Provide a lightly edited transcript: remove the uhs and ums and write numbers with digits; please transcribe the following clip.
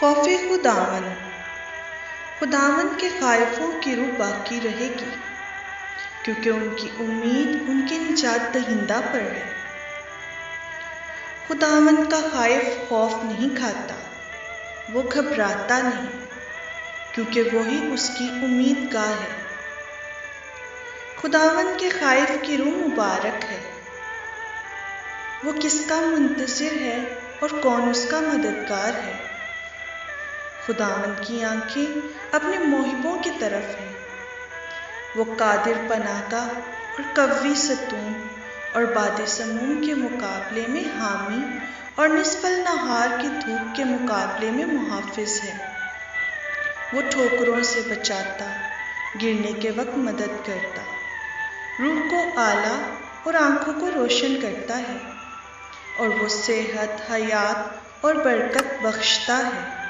خوف خداوند، خداوند کے خائفوں کی روح باقی رہے گی، کیونکہ ان کی امید ان کے نجات دہندہ پر ہے۔ خداوند کا خائف خوف نہیں کھاتا، وہ گھبراتا نہیں، کیونکہ وہی اس کی امید گاہ ہے۔ خداوند کے خائف کی روح مبارک ہے۔ وہ کس کا منتظر ہے اور کون اس کا مددگار ہے؟ خداوند کی آنکھیں اپنے محبوں کی طرف ہیں۔ وہ قادر پناہ گاہ اور قوی ستون اور باد سموم کے مقابلے میں حامی اور نصف النہار کی دھوپ کے مقابلے میں محافظ ہے۔ وہ ٹھوکروں سے بچاتا، گرنے کے وقت مدد کرتا، روح کو اعلیٰ اور آنکھوں کو روشن کرتا ہے، اور وہ صحت، حیات اور برکت بخشتا ہے۔